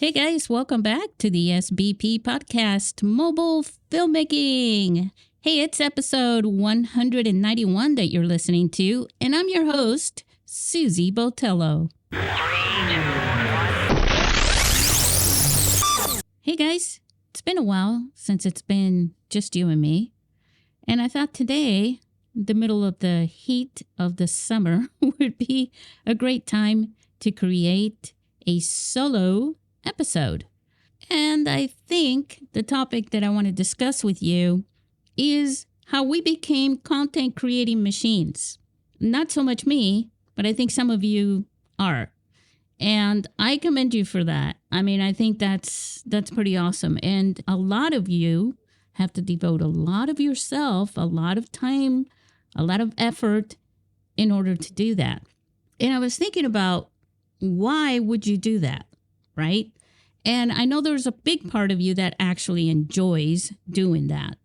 Hey guys, welcome back to the SBP Podcast Mobile Filmmaking. Hey, it's episode 191 that you're listening to, and I'm your host, Susy Botello. Hey guys, it's been a while since it's been just you and me, and I thought today, the middle of the heat of the summer, would be a great time to create a solo episode. And I think the topic that I want to discuss with you is how we became content creating machines. Not so much me, but I think some of you are. And I commend you for that. I mean, I think that's pretty awesome. And a lot of you have to devote a lot of yourself, a lot of time, a lot of effort in order to do that. And I was thinking about why would you do that? Right? And I know there's a big part of you that actually enjoys doing that.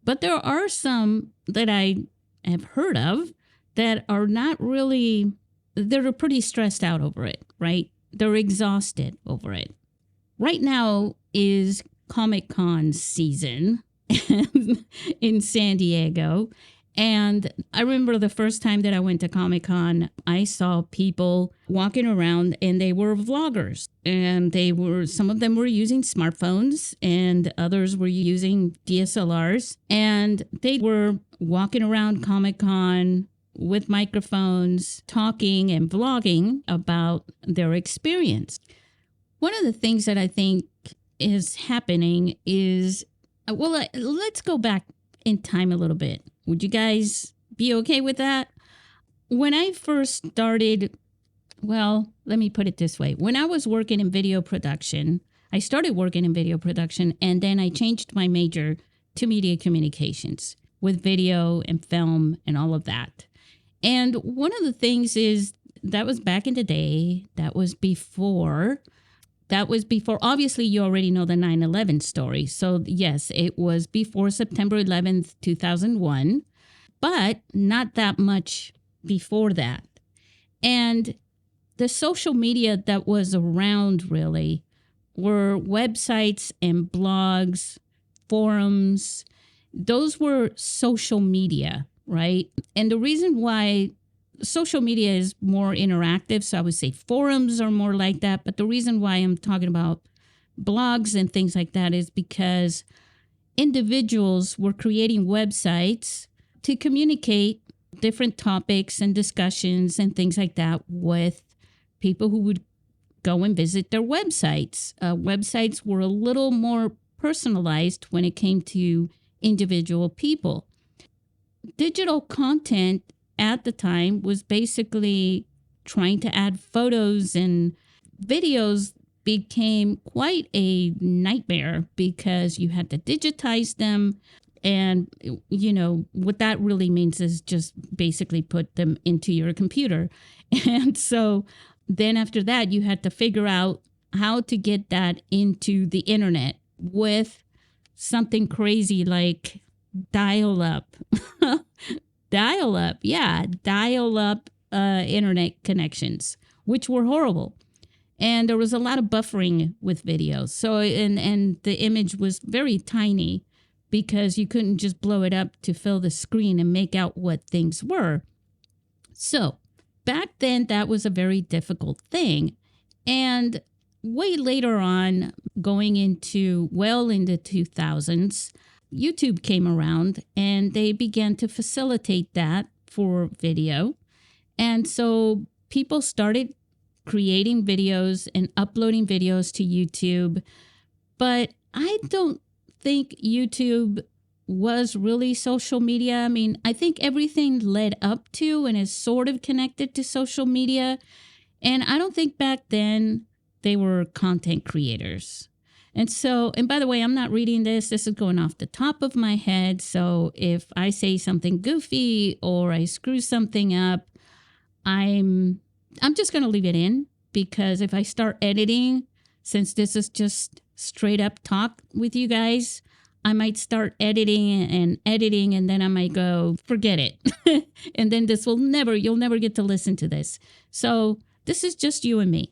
But there are some that I have heard of that are not really, they're pretty stressed out over it, right? They're exhausted over it. Right now is Comic-Con season in San Diego. And I remember the first time that I went to Comic-Con, I saw people walking around and they were vloggers. And some of them were using smartphones and others were using DSLRs. And they were walking around Comic-Con with microphones, talking and vlogging about their experience. One of the things that I think is happening is, let's go back in time a little bit. Would you guys be okay with that? When I first started, let me put it this way. When I was working in video production, I started working in video production, and then I changed my major to media communications with video and film and all of that. And one of the things is that was back in the day. That was before, obviously you already know the 9/11 story. So yes, it was before September 11th, 2001, but not that much before that. And the social media that was around really were websites and blogs, forums. Those were social media, right? And the reason why social media is more interactive, so I would say forums are more like that. But the reason why I'm talking about blogs and things like that is because individuals were creating websites to communicate different topics and discussions and things like that with people who would go and visit their websites. Websites were a little more personalized when it came to individual people. Digital content at the time was basically trying to add photos, and videos became quite a nightmare because you had to digitize them. And, what that really means is just basically put them into your computer. And so then after that, you had to figure out how to get that into the internet with something crazy like dial-up. Dial-up internet connections, which were horrible. And there was a lot of buffering with videos. So, and the image was very tiny because you couldn't just blow it up to fill the screen and make out what things were. So back then, that was a very difficult thing. And way later on, going into the 2000s, YouTube came around and they began to facilitate that for video. And so people started creating videos and uploading videos to YouTube. But I don't think YouTube was really social media. I mean, I think everything led up to and is sort of connected to social media. And I don't think back then they were content creators. And by the way, I'm not reading this. This is going off the top of my head. So if I say something goofy or I screw something up, I'm just going to leave it in, because if I start editing, since this is just straight up talk with you guys, I might start editing, and then I might go, forget it. And then you'll never get to listen to this. So this is just you and me.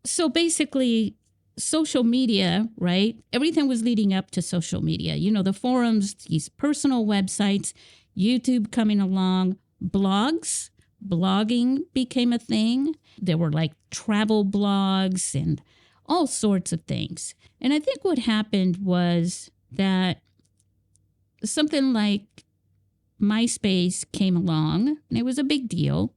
So basically, social media, right? Everything was leading up to social media. The forums, these personal websites, YouTube coming along, blogging became a thing. There were like travel blogs and all sorts of things. And I think what happened was that something like MySpace came along, and it was a big deal.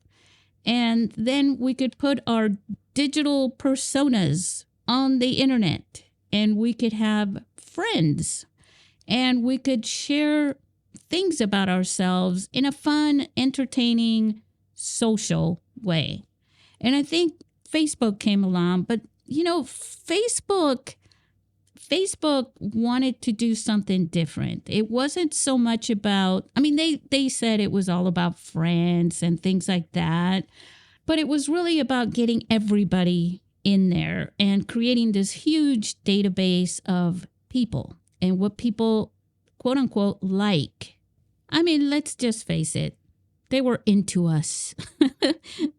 And then we could put our digital personas on the internet, and we could have friends, and we could share things about ourselves in a fun, entertaining, social way. And I think Facebook came along, but Facebook wanted to do something different. It wasn't so much about, they said it was all about friends and things like that, but it was really about getting everybody in there and creating this huge database of people and what people, quote unquote, like. Let's just face it. They were into us.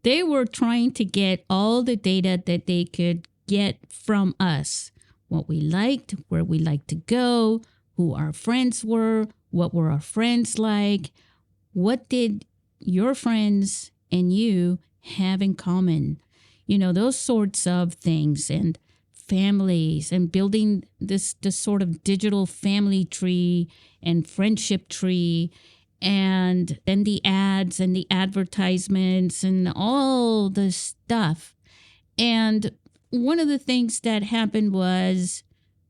They were trying to get all the data that they could get from us. What we liked, where we liked to go, who our friends were, what were our friends like, what did your friends and you have in common, those sorts of things, and families, and building this sort of digital family tree and friendship tree, and then the ads and the advertisements and all the stuff. And one of the things that happened was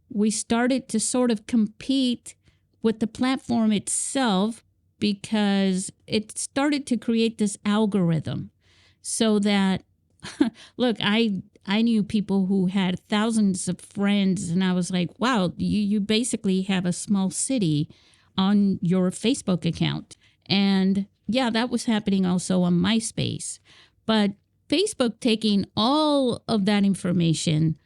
we started to sort of compete with the platform itself, because it started to create this algorithm so that, look, I knew people who had thousands of friends, and I was like, wow, you basically have a small city on your Facebook account. And yeah, that was happening also on MySpace. But Facebook taking all of that information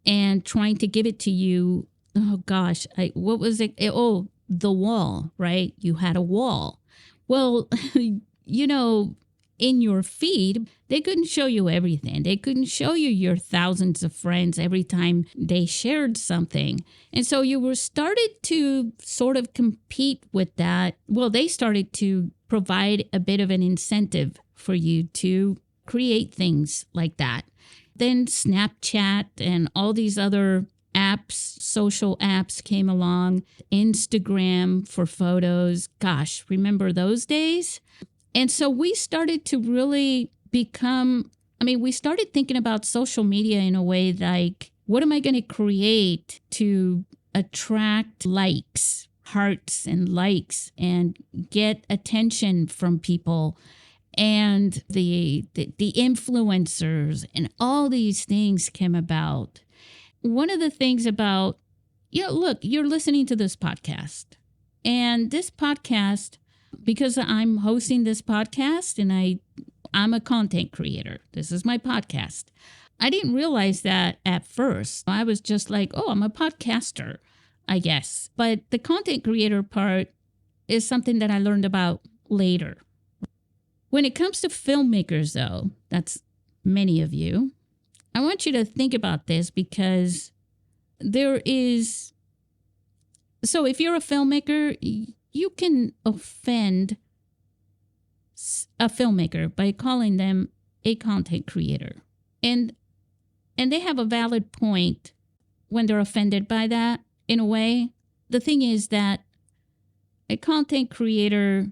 and trying to give it to you. Oh gosh, what was it? The wall, right? You had a wall. Well, in your feed, they couldn't show you everything. They couldn't show you your thousands of friends every time they shared something. And so you were started to sort of compete with that. Well, they started to provide a bit of an incentive for you to create things like that. Then Snapchat and all these other apps, social apps came along, Instagram for photos. Gosh, remember those days? And so we started to really become, we started thinking about social media in a way like, what am I going to create to attract likes, hearts and likes, and get attention from people? And the influencers and all these things came about. One of the things about, look, you're listening to this podcast. And this podcast, because I'm hosting this podcast and I'm a content creator. This is my podcast. I didn't realize that at first. I was just like, oh, I'm a podcaster, I guess. But the content creator part is something that I learned about later. When it comes to filmmakers, though, that's many of you, I want you to think about this, because there is... So if you're a filmmaker, you can offend a filmmaker by calling them a content creator. And they have a valid point when they're offended by that, in a way. The thing is that a content creator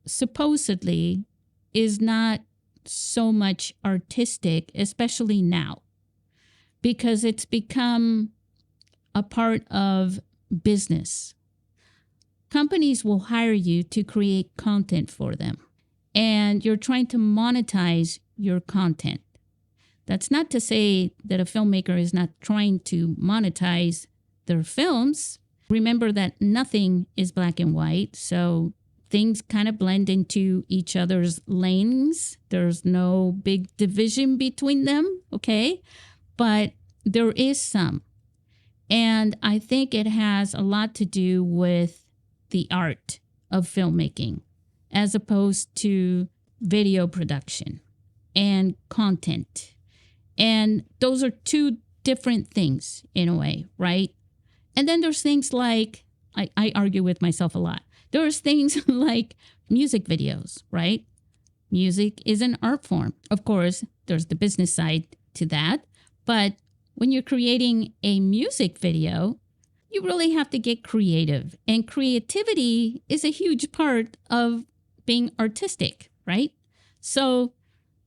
supposedly is not so much artistic, especially now, because it's become a part of business. Companies will hire you to create content for them, and you're trying to monetize your content. That's not to say that a filmmaker is not trying to monetize their films. Remember that nothing is black and white, so things kind of blend into each other's lanes. There's no big division between them, okay? But there is some. And I think it has a lot to do with the art of filmmaking, as opposed to video production and content. And those are two different things in a way, right? And then there's things like, I argue with myself a lot. There's things like music videos, right? Music is an art form. Of course, there's the business side to that. But when you're creating a music video, you really have to get creative. And creativity is a huge part of being artistic, right? So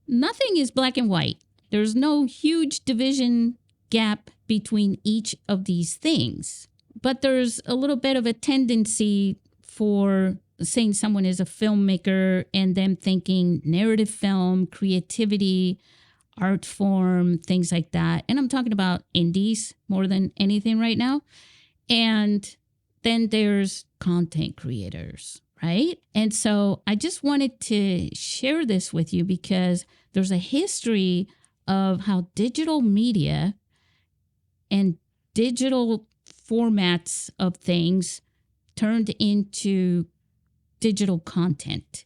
nothing is black and white. There's no huge division gap between each of these things. But there's a little bit of a tendency for saying someone is a filmmaker and them thinking narrative film, creativity, art form, things like that. And I'm talking about indies more than anything right now. And then there's content creators, right? And so I just wanted to share this with you because there's a history of how digital media and digital formats of things turned into digital content.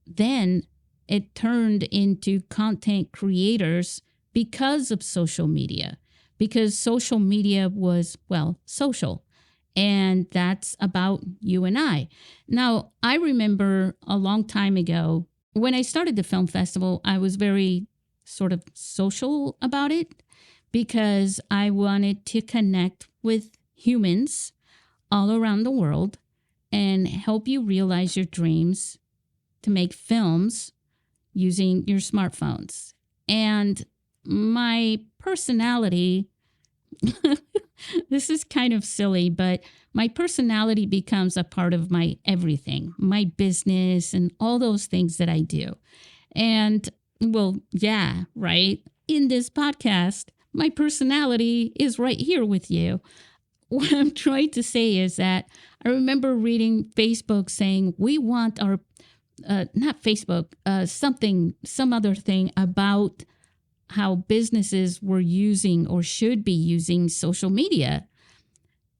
Then it turned into content creators because of social media, because social media was, well, social. And that's about you and I. Now, I remember a long time ago, when I started the film festival, I was very sort of social about it because I wanted to connect with humans all around the world and help you realize your dreams to make films using your smartphones. And my personality, this is kind of silly, but my personality becomes a part of my everything, my business and all those things that I do. And well, yeah, right. In this podcast, my personality is right here with you. What I'm trying to say is that I remember reading Facebook saying we want our, not Facebook, some other thing about how businesses were using or should be using social media.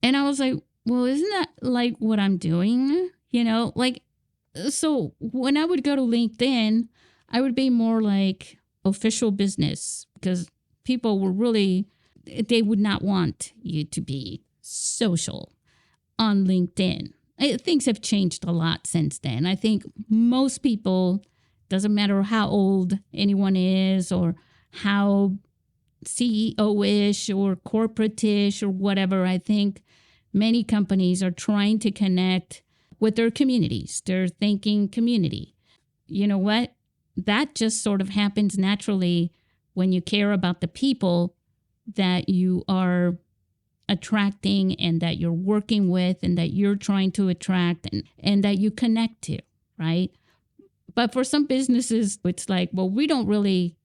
And I was like, well, isn't that like what I'm doing? You know, like, so when I would go to LinkedIn, I would be more like official business because people were really, they would not want you to be social on LinkedIn. Things have changed a lot since then. I think most people, doesn't matter how old anyone is or how CEO-ish or corporate-ish or whatever, I think many companies are trying to connect with their communities. They're thinking community. You know what? That just sort of happens naturally when you care about the people that you are attracting and that you're working with and that you're trying to attract and that you connect to, right? But for some businesses, it's like, well, we don't really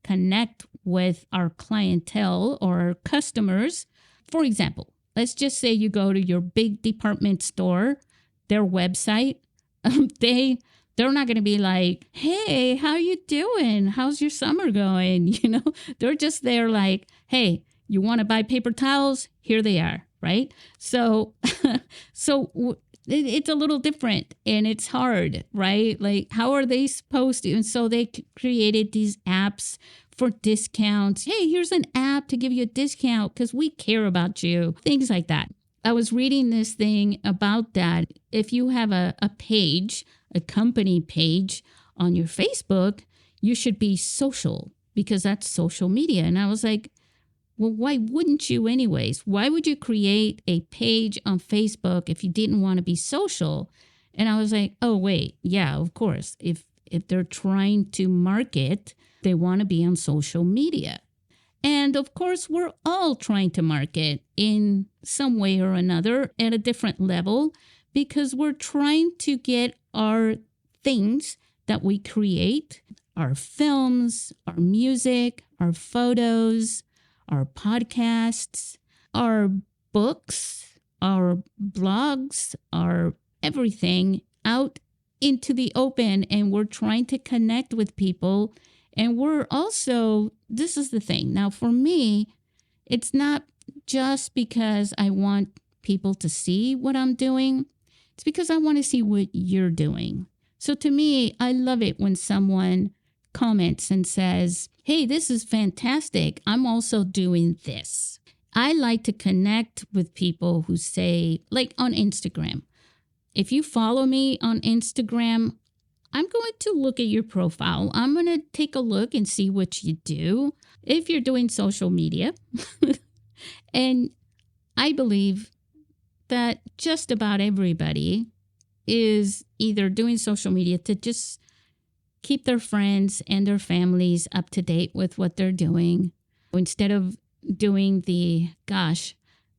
connect with our clientele or our customers. For example, let's just say you go to your big department store, their website, they're not going to be like, hey, how you doing? How's your summer going? You know, they're just there like, hey, you want to buy paper towels? Here they are, right? So, it's a little different and it's hard, right? Like, how are they supposed to? And so they created these apps for discounts. Hey, here's an app to give you a discount because we care about you. Things like that. I was reading this thing about that. If you have a page, a company page on your Facebook, you should be social because that's social media. And I was like, well, why wouldn't you anyways? Why would you create a page on Facebook if you didn't want to be social? And I was like, oh, wait, yeah, of course. If they're trying to market, they want to be on social media. And of course, we're all trying to market in some way or another at a different level because we're trying to get our things that we create, our films, our music, our photos, our podcasts, our books, our blogs, our everything out into the open. And we're trying to connect with people. And we're also, this is the thing. Now, for me, it's not just because I want people to see what I'm doing. It's because I want to see what you're doing. So to me, I love it when someone comments and says, hey, this is fantastic. I'm also doing this. I like to connect with people who say, like on Instagram, if you follow me on Instagram, I'm going to look at your profile. I'm going to take a look and see what you do if you're doing social media. And I believe that just about everybody is either doing social media to just keep their friends and their families up to date with what they're doing, instead of doing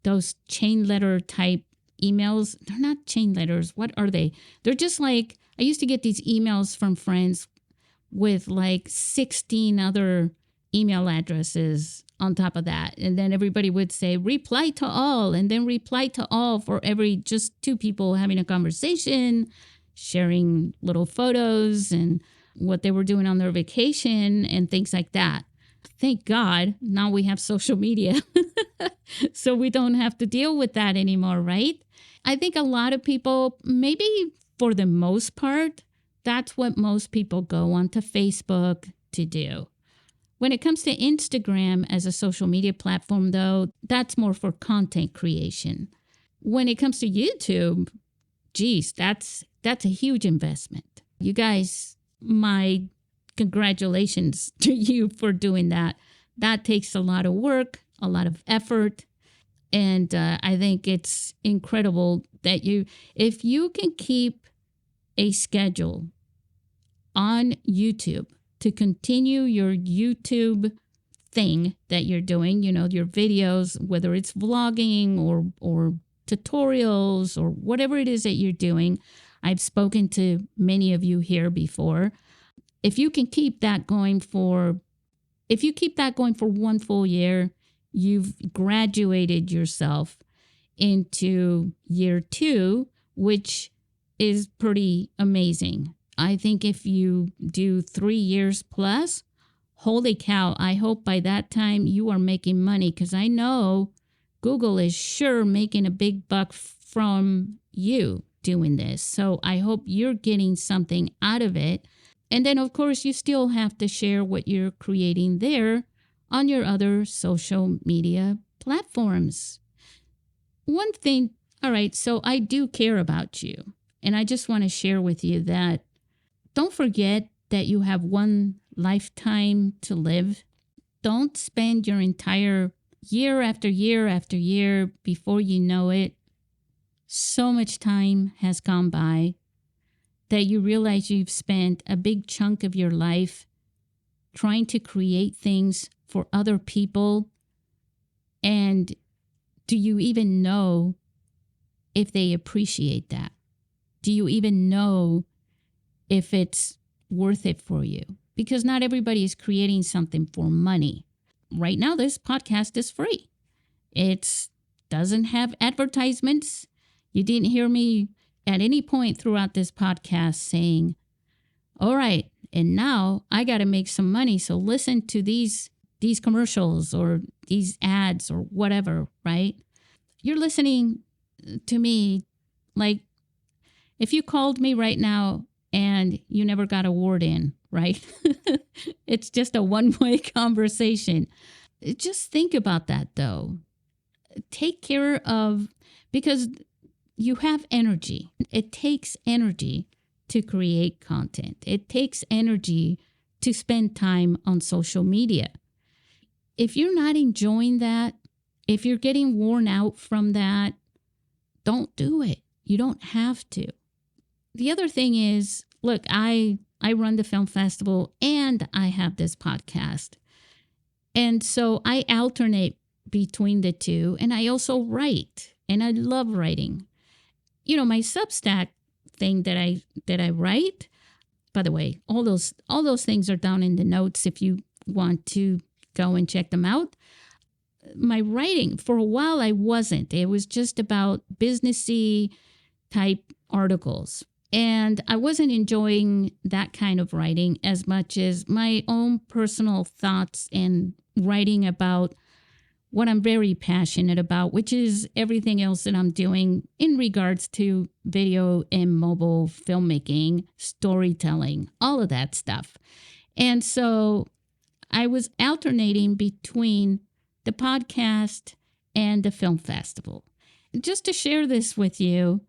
those chain letter type emails. They're not chain letters. What are they? They're just like, I used to get these emails from friends with like 16 other email addresses on top of that. And then everybody would say, reply to all, and then reply to all for every just two people having a conversation, sharing little photos and what they were doing on their vacation and things like that. Thank God now we have social media, so we don't have to deal with that anymore, right? I think a lot of people, maybe for the most part, that's what most people go onto Facebook to do. When it comes to Instagram as a social media platform, though, that's more for content creation. When it comes to YouTube, geez, that's a huge investment. You guys, my congratulations to you for doing that. That takes a lot of work, a lot of effort. And I think it's incredible that if you can keep a schedule on YouTube to continue your YouTube thing that you're doing, your videos, whether it's vlogging or tutorials or whatever it is that you're doing. I've spoken to many of you here before. If you keep that going for 1 full year, you've graduated yourself into year 2, which is pretty amazing. I think if you do 3 years plus, holy cow, I hope by that time you are making money, because I know Google is sure making a big buck from you doing this. So I hope you're getting something out of it. And then, of course, you still have to share what you're creating there on your other social media platforms. One thing, all right, so I do care about you. And I just want to share with you that don't forget that you have one lifetime to live. Don't spend your entire year after year after year before you know it. So much time has gone by that you realize you've spent a big chunk of your life trying to create things for other people. And do you even know if they appreciate that? Do you even know if it's worth it for you? Because not everybody is creating something for money. Right now, this podcast is free. It doesn't have advertisements. You didn't hear me at any point throughout this podcast saying, all right, and now I got to make some money, so listen to these commercials or these ads or whatever, right? You're listening to me like if you called me right now and you never got a word in, right? It's just a one-way conversation. Just think about that, though. Take care of, because you have energy. It takes energy to create content. It takes energy to spend time on social media. If you're not enjoying that, if you're getting worn out from that, don't do it. You don't have to. The other thing is, look, I run the film festival and I have this podcast. And so I alternate between the two, and I also write, and I love writing. My Substack thing that I write, by the way, all those things are down in the notes if you want to go and check them out. My writing, for a while I wasn't. It was just about businessy type articles. And I wasn't enjoying that kind of writing as much as my own personal thoughts and writing about what I'm very passionate about, which is everything else that I'm doing in regards to video and mobile filmmaking, storytelling, all of that stuff. And so I was alternating between the podcast and the film festival. Just to share this with you,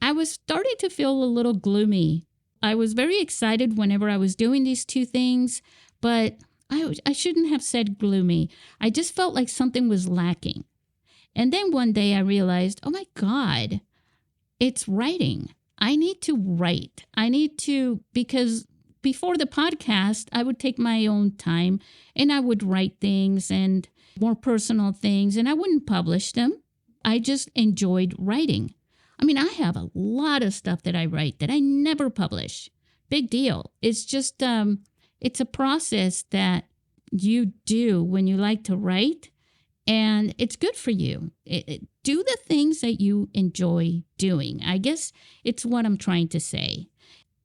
I was starting to feel a little gloomy. I was very excited whenever I was doing these two things, but I shouldn't have said gloomy. I just felt like something was lacking. And then one day I realized, oh my God, it's writing. I need to write. Because before the podcast, I would take my own time and I would write things and more personal things, and I wouldn't publish them. I just enjoyed writing. I mean, I have a lot of stuff that I write that I never publish. Big deal. It's just, it's a process that you do when you like to write, and it's good for you. Do the things that you enjoy doing. I guess it's what I'm trying to say.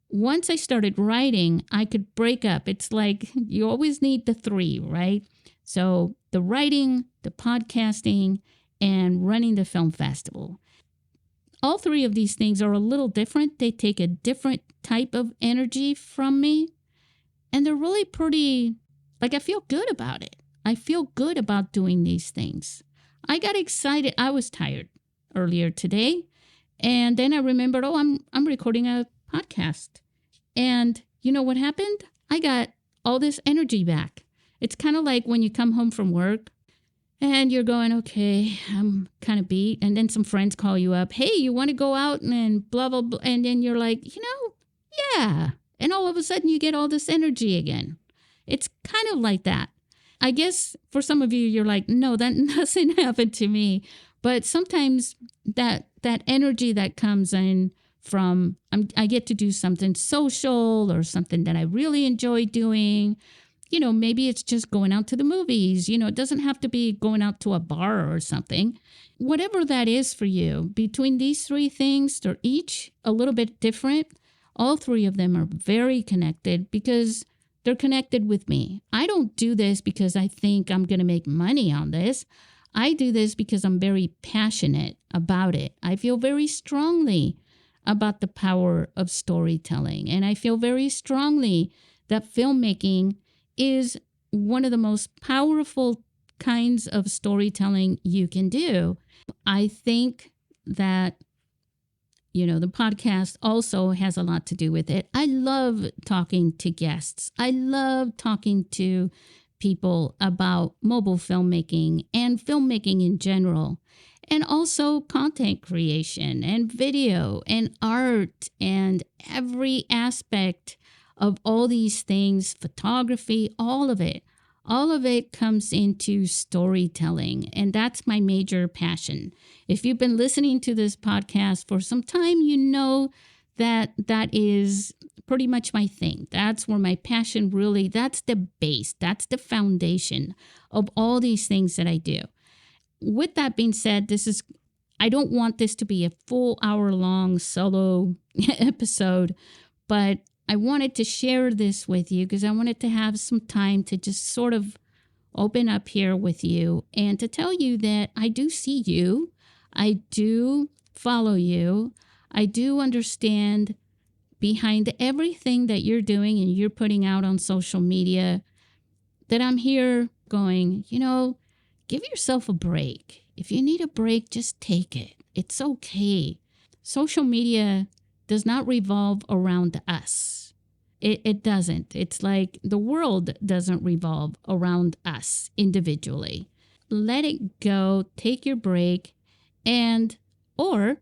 Once I started writing, I could break up. It's like you always need the three, right? So the writing, the podcasting, and running the film festival. All three of these things are a little different. They take a different type of energy from me. And they're really pretty, like I feel good about it. I feel good about doing these things. I got excited. I was tired earlier today. And then I remembered, I'm recording a podcast. And you know what happened? I got all this energy back. It's kind of like when you come home from work and you're going, okay, I'm kind of beat. And then some friends call you up. Hey, you want to go out and blah, blah, blah. And then you're like, yeah. And all of a sudden you get all this energy again. It's kind of like that. I guess for some of you, you're like, no, that doesn't happen to me. But sometimes that energy that comes in from, I get to do something social or something that I really enjoy doing. Maybe it's just going out to the movies. It doesn't have to be going out to a bar or something. Whatever that is for you, between these three things, they're each a little bit different. All three of them are very connected because they're connected with me. I don't do this because I think I'm going to make money on this. I do this because I'm very passionate about it. I feel very strongly about the power of storytelling. And I feel very strongly that filmmaking is one of the most powerful kinds of storytelling you can do. I think that, the podcast also has a lot to do with it. I love talking to guests. I love talking to people about mobile filmmaking and filmmaking in general, and also content creation and video and art and every aspect of all these things, photography, all of it. All of it comes into storytelling, and that's my major passion. If you've been listening to this podcast for some time, you know that is pretty much my thing. That's where my passion really, that's the base, that's the foundation of all these things that I do. With that being said, I don't want this to be a full hour-long solo episode, but I wanted to share this with you because I wanted to have some time to just sort of open up here with you and to tell you that I do see you. I do follow you. I do understand behind everything that you're doing and you're putting out on social media that I'm here going, give yourself a break. If you need a break, just take it. It's okay. Social media does not revolve around us. It doesn't. It's like the world doesn't revolve around us individually. Let it go, take your break, or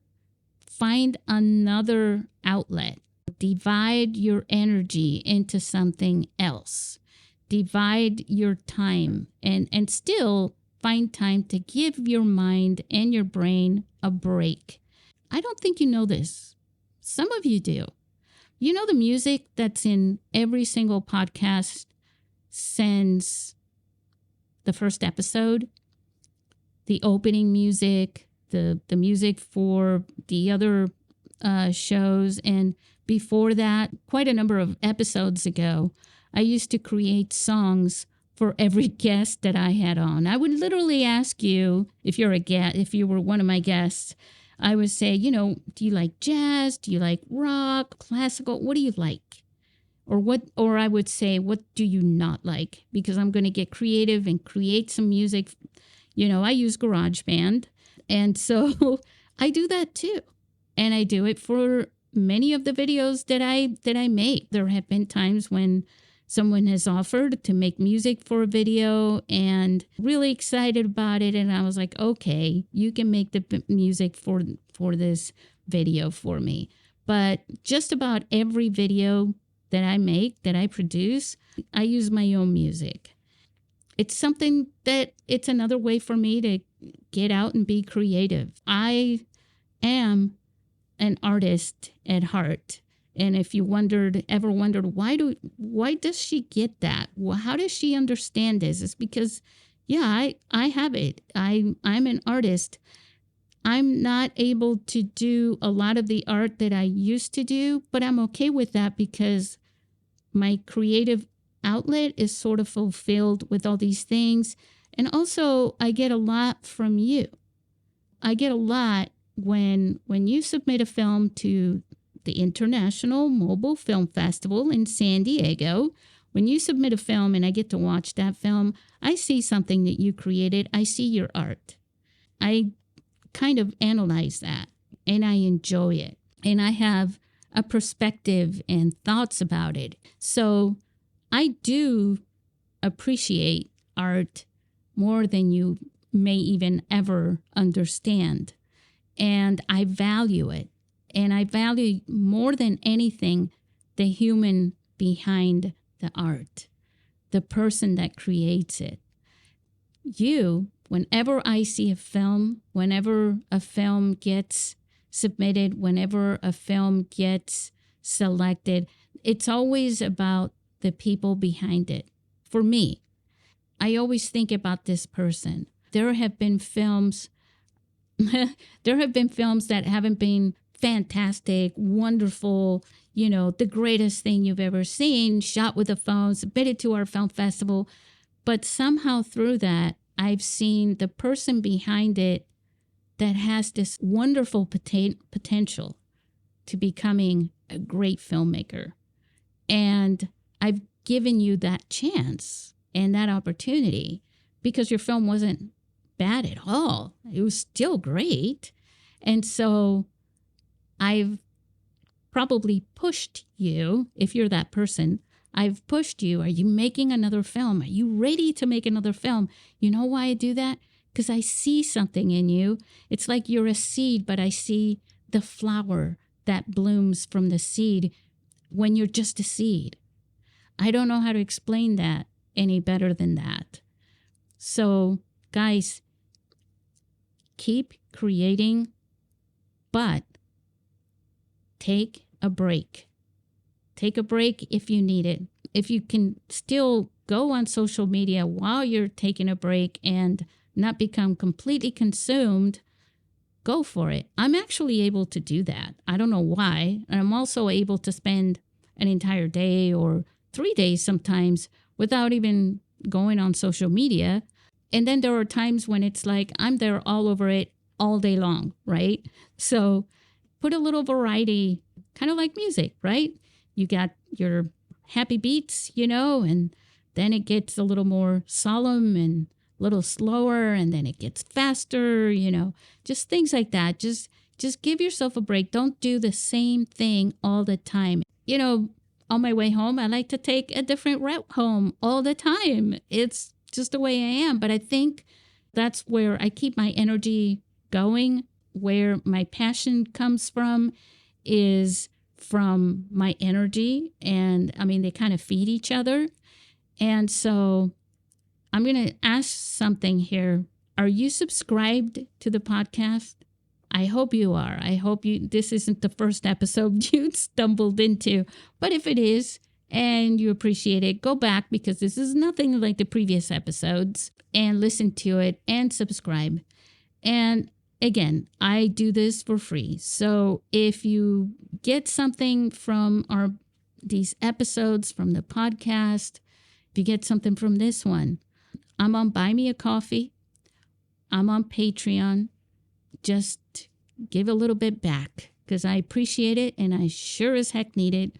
find another outlet. Divide your energy into something else. Divide your time and still find time to give your mind and your brain a break. I don't think you know this. Some of you do. You know the music that's in every single podcast since the first episode? The opening music, the music for the other shows. And before that, quite a number of episodes ago, I used to create songs for every guest that I had on. I would literally ask you, if you were one of my guests, I would say, do you like jazz? Do you like rock, classical? What do you like? or I would say, what do you not like? Because I'm going to get creative and create some music. I use GarageBand. And so I do that too. And I do it for many of the videos that I make. There have been times when someone has offered to make music for a video and really excited about it. And I was like, okay, you can make the music for this video for me. But just about every video that I make, that I produce, I use my own music. It's something that it's another way for me to get out and be creative. I am an artist at heart. And if you ever wondered, why does she get that? Well, how does she understand this? It's because, I have it. I'm an artist. I'm not able to do a lot of the art that I used to do, but I'm okay with that because my creative outlet is sort of fulfilled with all these things. And also, I get a lot from you. I get a lot when you submit a film to the International Mobile Film Festival in San Diego. When you submit a film and I get to watch that film, I see something that you created. I see your art. I kind of analyze that and I enjoy it. And I have a perspective and thoughts about it. So I do appreciate art more than you may even ever understand. And I value it. And I value more than anything the human behind the art, the person that creates it. Whenever I see a film, whenever a film gets submitted, whenever a film gets selected, it's always about the people behind it. For me, I always think about this person. There have been films that haven't been fantastic, wonderful, the greatest thing you've ever seen, shot with a phone, submitted to our film festival. But somehow through that, I've seen the person behind it that has this wonderful potential to becoming a great filmmaker. And I've given you that chance and that opportunity because your film wasn't bad at all. It was still great. And so I've probably pushed you, if you're that person, I've pushed you. Are you making another film? Are you ready to make another film? You know why I do that? Because I see something in you. It's like you're a seed, but I see the flower that blooms from the seed when you're just a seed. I don't know how to explain that any better than that. So, guys, keep creating, but take a break. Take a break if you need it. If you can still go on social media while you're taking a break and not become completely consumed, go for it. I'm actually able to do that. I don't know why. And I'm also able to spend an entire day or 3 days sometimes without even going on social media. And then there are times when it's like I'm there all over it all day long, right? So put a little variety, kind of like music, right? You got your happy beats, and then it gets a little more solemn and a little slower, and then it gets faster, just things like that. Just give yourself a break. Don't do the same thing all the time. On my way home, I like to take a different route home all the time. It's just the way I am. But I think that's where I keep my energy going, where my passion comes from is from my energy. And they kind of feed each other. And so I'm going to ask something here. Are you subscribed to the podcast? I hope you are. I hope this isn't the first episode you stumbled into. But if it is and you appreciate it, go back because this is nothing like the previous episodes and listen to it and subscribe. And again, I do this for free. So if you get something from these episodes, from the podcast, if you get something from this one, I'm on Buy Me a Coffee. I'm on Patreon. Just give a little bit back because I appreciate it and I sure as heck need it.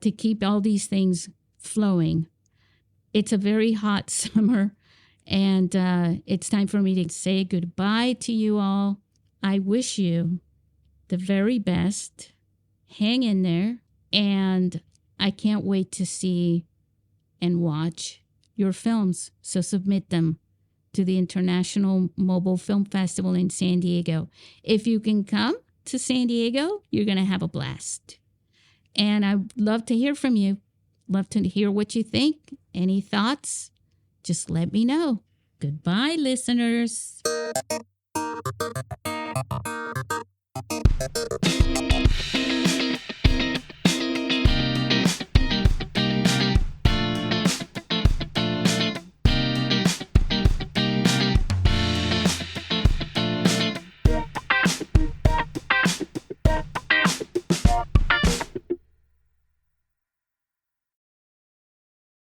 to keep all these things flowing. It's a very hot summer, and it's time for me to say goodbye to you all. I wish you the very best. Hang in there, and I can't wait to see and watch your films. So submit them to the International Mobile Film Festival in San Diego. If you can come to San Diego, you're going to have a blast. And I'd love to hear from you. Love to hear what you think. Any thoughts? Just let me know. Goodbye, listeners.